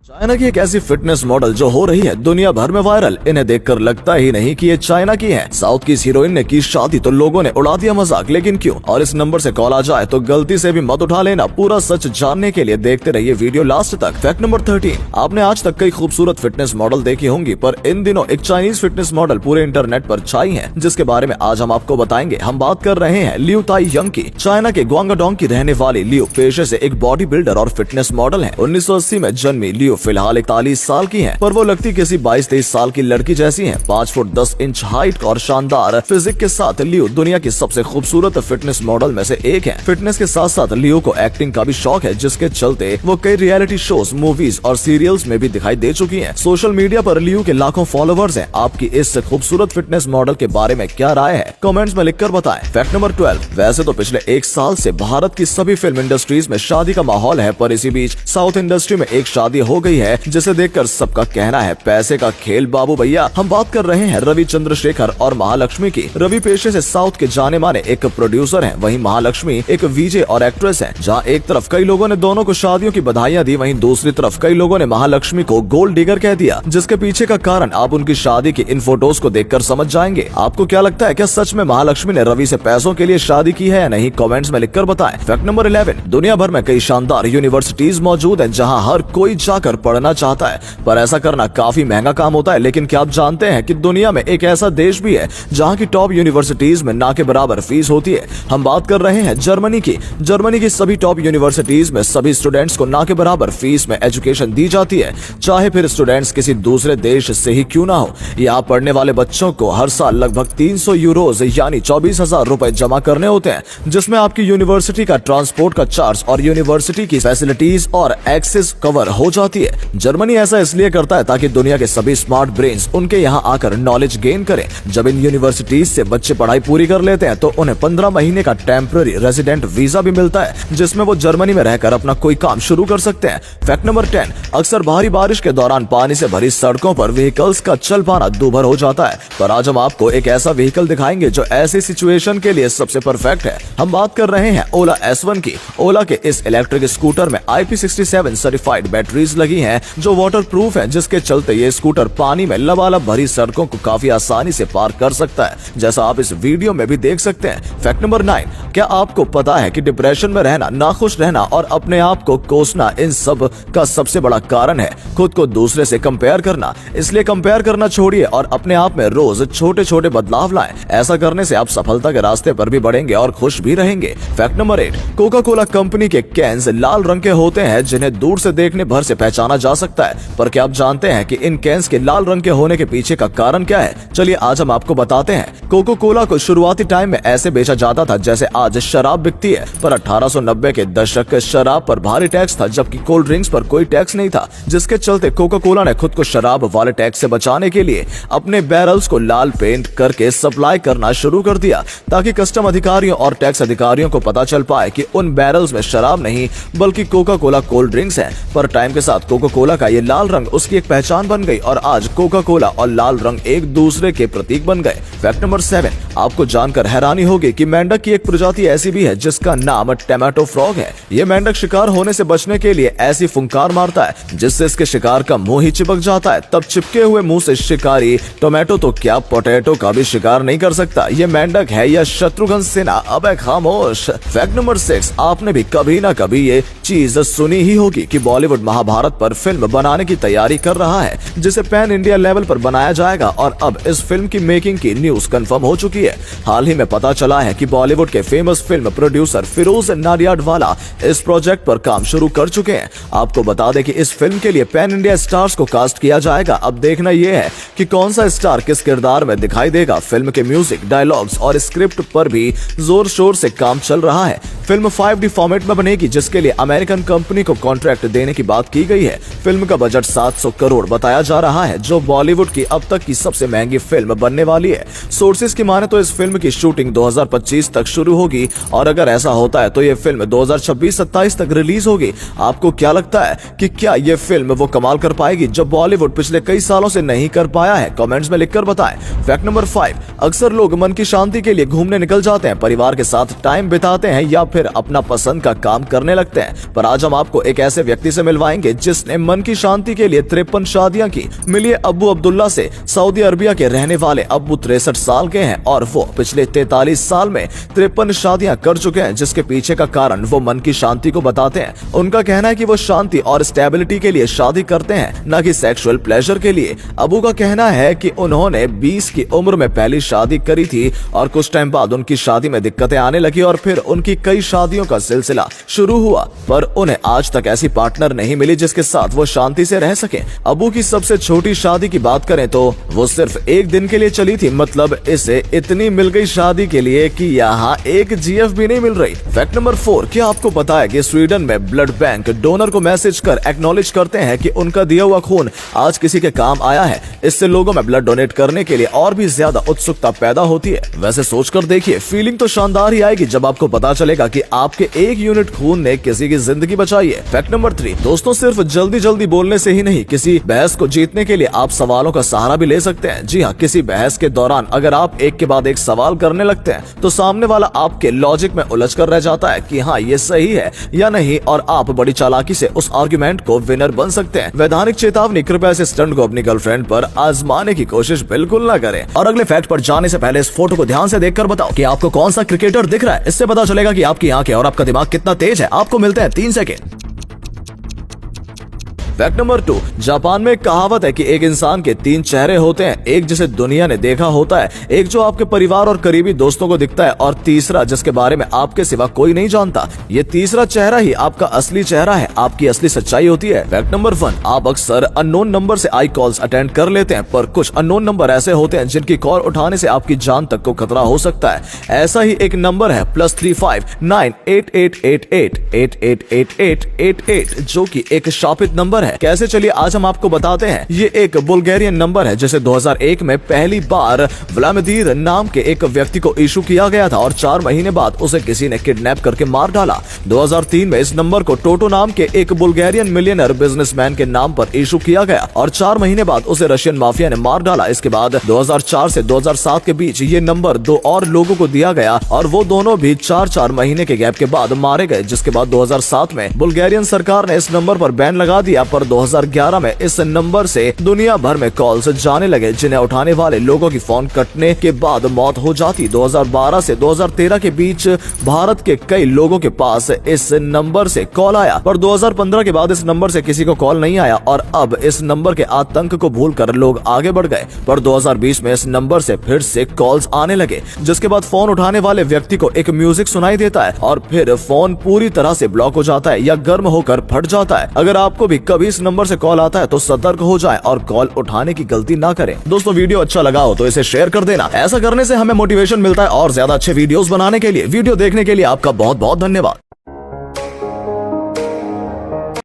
China की एक ऐसी फिटनेस मॉडल जो हो रही है दुनिया भर में वायरल। इन्हें देखकर लगता ही नहीं कि ये चाइना की है। साउथ की इस हीरोइन ने की शादी तो लोगों ने उड़ा दिया मजाक, लेकिन क्यों? और इस नंबर से कॉल आ जाए तो गलती से भी मत उठा लेना। पूरा सच जानने के लिए देखते रहिए वीडियो लास्ट तक। फैक्ट नंबर 13, आपने आज तक कई खूबसूरत फिटनेस मॉडल देखी होंगी, पर इन दिनों एक चाइनीज फिटनेस मॉडल पूरे इंटरनेट पर छाई है, जिसके बारे में आज हम आपको बताएंगे। हम बात कर रहे हैं लियू ताई यंग की। चाइना के ग्वांगडोंग की रहने वाली लियू पेशे से एक बॉडी बिल्डर और फिटनेस मॉडल है। 1980 में जन्मी लियू फिलहाल 41 साल की हैं, पर वो लगती किसी 22-23 साल की लड़की जैसी हैं। 5 फुट 10 इंच हाइट और शानदार फिजिक के साथ लियू दुनिया की सबसे खूबसूरत फिटनेस मॉडल में से एक है। फिटनेस के साथ साथ लियू को एक्टिंग का भी शौक है, जिसके चलते वो कई रियलिटी शोज, मूवीज और सीरियल्स में भी दिखाई दे चुकी हैं। सोशल मीडिया पर लियू के लाखों फॉलोवर्स हैं। आपकी इस खूबसूरत फिटनेस मॉडल के बारे में क्या राय है? कमेंट्स में लिखकर बताएं। फैक्ट नंबर 12, वैसे तो पिछले 1 साल से भारत की सभी फिल्म इंडस्ट्रीज में शादी का माहौल है, पर इसी बीच साउथ इंडस्ट्री में एक शादी हो गई है, जिसे देखकर सबका कहना है पैसे का खेल बाबू भैया। हम बात कर रहे हैं रवि चंद्रशेखर और महालक्ष्मी की। रवि पेशे से साउथ के जाने माने एक प्रोड्यूसर हैं, वहीं महालक्ष्मी एक वीजे और एक्ट्रेस हैं। जहां एक तरफ कई लोगों ने दोनों को शादियों की बधाइयां दी, वहीं दूसरी तरफ कई लोगों ने महालक्ष्मी को गोल्ड डिगर कह दिया, जिसके पीछे का कारण आप उनकी शादी की इन फोटोज को देखकर समझ जाएंगे। आपको क्या लगता है, क्या सच में महालक्ष्मी ने रवि से पैसों के लिए शादी की है या नहीं? कमेंट्स में लिखकर बताएं। फैक्ट नंबर 11, दुनिया भर में कई शानदार यूनिवर्सिटीज मौजूद हैं, जहां हर कोई जाकर पढ़ना चाहता है, पर ऐसा करना काफी महंगा काम होता है। लेकिन क्या आप जानते हैं कि दुनिया में एक ऐसा देश भी है जहां की टॉप यूनिवर्सिटीज में ना के बराबर फीस होती है? हम बात कर रहे हैं जर्मनी की। जर्मनी की सभी टॉप यूनिवर्सिटीज में सभी स्टूडेंट्स को ना के बराबर फीस में एजुकेशन दी जाती है, चाहे फिर स्टूडेंट्स किसी दूसरे देश से ही क्यों ना हो। यहाँ पढ़ने वाले बच्चों को हर साल लगभग 300 यूरोज यानी 24,000 रुपए जमा करने होते हैं, जिसमें आपकी यूनिवर्सिटी का ट्रांसपोर्ट का चार्ज और यूनिवर्सिटी की फैसिलिटीज और एक्सेस कवर हो जाती है। जर्मनी ऐसा इसलिए करता है ताकि दुनिया के सभी स्मार्ट ब्रेन्स उनके यहाँ आकर नॉलेज गेन करें। जब इन यूनिवर्सिटीज से बच्चे पढ़ाई पूरी कर लेते हैं तो उन्हें 15 महीने का टेम्पररी रेजिडेंट वीजा भी मिलता है, जिसमें वो जर्मनी में रहकर अपना कोई काम शुरू कर सकते हैं। फैक्ट नंबर 10, अक्सर भारी बारिश के दौरान पानी से भरी सड़कों पर व्हीकल्स का चल पाना दूभर हो जाता है, पर आज हम आपको एक ऐसा व्हीकल दिखाएंगे जो ऐसी सिचुएशन के लिए सबसे परफेक्ट है। हम बात कर रहे हैं ओला S1 की। ओला के इस इलेक्ट्रिक स्कूटर में IP67 सर्टिफाइड बैटरीज लगी हैं, जो वाटर प्रूफ है, जिसके चलते ये स्कूटर पानी में लबालब भरी सड़कों को काफी आसानी से पार कर सकता है, जैसा आप इस वीडियो में भी देख सकते हैं। फैक्ट नंबर 9, क्या आपको पता है कि डिप्रेशन में रहना, नाखुश रहना और अपने आप को कोसना इन सब का सबसे बड़ा कारण है खुद को दूसरे से कंपेयर करना। इसलिए कंपेयर करना छोड़िए और अपने आप में रोज छोटे छोटे बदलाव लाएं। ऐसा करने से आप सफलता के रास्ते पर भी बढ़ेंगे और खुश भी रहेंगे। Fact number 8, Coca Cola company के कैंस लाल रंग के होते हैं, जिन्हें दूर से देखने भर से पहचाना जा सकता है, पर क्या आप जानते हैं कि इन कैंस के लाल रंग के होने के पीछे का कारण क्या है? चलिए आज हम आपको बताते हैं। कोका कोला को शुरुआती टाइम में ऐसे बेचा जाता था जैसे आज शराब बिकती है, पर 1890 के दशक शराब पर भारी टैक्स था, जबकि कोल्ड ड्रिंक्स पर कोई टैक्स नहीं था, जिसके चलते कोका कोला ने खुद को शराब वाले टैक्स से बचाने के लिए अपने बैरल्स को लाल पेंट करके सप्लाई करना शुरू कर दिया, ताकि कस्टम अधिकारियों और टैक्स अधिकारियों को पता चल पाए कि उन बैरल्स में शराब नहीं बल्कि कोका कोला कोल्ड ड्रिंक्स है। पर टाइम के साथ कोका कोला का ये लाल रंग उसकी एक पहचान बन गई और आज कोका कोला और लाल रंग एक दूसरे के प्रतीक बन गए। फैक्ट नंबर 7, आपको जानकर हैरानी होगी कि मेंढक की एक प्रजाति ऐसी भी है जिसका नाम टोमेटो फ्रॉग है। ये मेंढक शिकार होने से बचने के लिए ऐसी फुंकार मारता है जिससे इसके शिकार का मुंह ही चिपक जाता है। तब चिपके हुए मुंह से शिकारी टोमेटो तो क्या पोटैटो का भी शिकार नहीं कर सकता। ये मेंढक है या शत्रुघ्न सिन्हा? अबे खामोश। फैक्ट नंबर 6, आपने भी कभी ना कभी ये चीज सुनी ही होगी कि बॉलीवुड महाभारत पर फिल्म बनाने की तैयारी कर रहा है, जिसे पैन इंडिया लेवल पर बनाया जाएगा, और अब इस फिल्म की मेकिंग की न्यूज कंफर्म हो चुकी है। हाल ही में पता चला है कि बॉलीवुड के famous film producer Firoz Nadiadwala इस प्रोजेक्ट पर काम शुरू कर चुके हैं। आपको बता दें कि इस फिल्म के लिए पैन इंडिया स्टार्स को कास्ट किया जाएगा। अब देखना यह है कि कौन सा स्टार किस किरदार में दिखाई देगा। फिल्म के म्यूजिक, डायलॉग्स और स्क्रिप्ट पर भी जोर शोर से काम चल रहा है। फिल्म 5D फॉर्मेट में बनेगी, जिसके लिए अमेरिकन कंपनी को कॉन्ट्रैक्ट देने की बात की गई है। फिल्म का बजट 700 करोड़ बताया जा रहा है, जो बॉलीवुड की अब तक की सबसे महंगी फिल्म बनने वाली है। सोर्सेज की माने तो इस फिल्म की शूटिंग 2025 तक शुरू होगी और अगर ऐसा होता है तो ये फिल्म 2026-27 तक रिलीज होगी। आपको क्या लगता है कि क्या ये फिल्म वो कमाल कर पाएगी जो बॉलीवुड पिछले कई सालों से नहीं कर पाया है? कमेंट्स में लिखकर बताएं। फैक्ट नंबर 5, अक्सर लोग मन की शांति के लिए घूमने निकल जाते हैं, परिवार के साथ टाइम बिताते हैं या फिर अपना पसंद का काम करने लगते हैं। पर आज हम आपको एक ऐसे व्यक्ति से मिलवाएंगे जिसने मन की शांति के लिए 53 शादियां की। मिलिए अब्बू अब्दुल्ला से। सऊदी अरबिया के रहने वाले अब्बू 63 साल के हैं और वो पिछले 43 साल में 53 शादियां कर चुके हैं, जिसके पीछे का कारण वो मन की शांति को बताते हैं। उनका कहना है कि वो शांति और स्टेबिलिटी के लिए शादी करते हैं, न कि सेक्सुअल प्लेजर के लिए। अब्बू का कहना है कि उन्होंने 20 की उम्र में पहली शादी करी थी और कुछ टाइम बाद उनकी शादी में दिक्कतें आने लगी और फिर उनकी कई शादियों का सिलसिला शुरू हुआ, पर उन्हें आज तक ऐसी पार्टनर नहीं मिली जिसके साथ वो शांति से रह सके। अब्बू की सबसे छोटी शादी की बात करें तो वो सिर्फ एक दिन के लिए चली थी, मतलब इसे इतनी मिल गई शादी के लिए कि यहाँ एक जीएफ भी नहीं मिल रही। फैक्ट नंबर 4, क्या आपको पता है कि स्वीडन में ब्लड बैंक डोनर को मैसेज कर एक्नॉलेज करते हैं कि उनका दिया हुआ खून आज किसी के काम आया है। इससे लोगों में ब्लड डोनेट करने के लिए और भी ज्यादा उत्सुकता पैदा होती है। वैसे सोचकर देखिए, फीलिंग तो शानदार ही आएगी जब आपको पता चलेगा कि आपके 1 यूनिट खून ने किसी की जिंदगी बचाई है। फैक्ट नंबर 3, दोस्तों सिर्फ जल्दी जल्दी बोलने से ही नहीं, किसी बहस को जीतने के लिए आप सवालों का सहारा भी ले सकते हैं। जी हाँ, किसी बहस के दौरान अगर आप एक के बाद एक सवाल करने लगते हैं तो सामने वाला आपके लॉजिक में उलझ कर रह जाता है कि हाँ ये सही है या नहीं, और आप बड़ी चालाकी से उस आर्गुमेंट को विनर बन सकते हैं। वैधानिक चेतावनी, कृपया इस स्टंट को अपनी गर्लफ्रेंड पर आजमाने की कोशिश बिल्कुल न करें। और अगले फैक्ट पर जाने से पहले इस फोटो को ध्यान से देखकर बताओ कि आपको कौन सा क्रिकेटर दिख रहा है। इससे पता चलेगा कि आपकी आंखें और आपका दिमाग कितना तेज है। आपको मिलते हैं 3 सेकेंड। फैक्ट नंबर 2, जापान में एक कहावत है कि एक इंसान के 3 चेहरे होते हैं, एक जिसे दुनिया ने देखा होता है, एक जो आपके परिवार और करीबी दोस्तों को दिखता है और तीसरा जिसके बारे में आपके सिवा कोई नहीं जानता। ये तीसरा चेहरा ही आपका असली चेहरा है, आपकी असली सच्चाई होती है। फैक्ट नंबर 1, आप अक्सर अननोन नंबर से आई कॉल्स अटेंड कर लेते हैं, पर कुछ अननोन नंबर ऐसे होते हैं जिनकी कॉल उठाने से आपकी जान तक को खतरा हो सकता है। ऐसा ही एक नंबर है +35 98888888888 जो कि एक शापित नंबर है। कैसे, चलिए आज हम आपको बताते हैं। ये एक बुल्गारियन नंबर है जिसे 2001 में पहली बार व्लादिमीर नाम के एक व्यक्ति को इशू किया गया था और 4 महीने बाद उसे किसी ने किडनैप करके मार डाला। 2003 में इस नंबर को टोटो नाम के एक बुल्गारियन मिलियनर बिजनेसमैन के नाम पर इशू किया गया और 4 महीने बाद उसे रशियन माफिया ने मार डाला। इसके बाद 2004 से 2007 के बीच ये नंबर 2 और लोगों को दिया गया और वो दोनों भी 4-4 महीने के गैप के बाद मारे गए, जिसके बाद 2007 में बुल्गारियन सरकार ने इस नंबर पर बैन लगा दिया। पर 2011 में इस नंबर से दुनिया भर में कॉल्स जाने लगे जिन्हें उठाने वाले लोगों की फोन कटने के बाद मौत हो जाती। 2012 से 2013 के बीच भारत के कई लोगों के पास इस नंबर से कॉल आया, पर 2015 के बाद इस नंबर से किसी को कॉल नहीं आया और अब इस नंबर के आतंक को भूलकर लोग आगे बढ़ गए। पर 2020 में इस नंबर से फिर से कॉल्स आने लगे, जिसके बाद फोन उठाने वाले व्यक्ति को एक म्यूजिक सुनाई देता है और फिर फोन पूरी तरह से ब्लॉक हो जाता है या गर्म होकर फट जाता है। अगर आपको भी कभी इस नंबर से कॉल आता है तो सतर्क हो जाएं और कॉल उठाने की गलती ना करें। दोस्तों वीडियो अच्छा लगा हो तो इसे शेयर कर देना। ऐसा करने से हमें मोटिवेशन मिलता है और ज्यादा अच्छे वीडियोस बनाने के लिए। वीडियो देखने के लिए आपका बहुत बहुत धन्यवाद।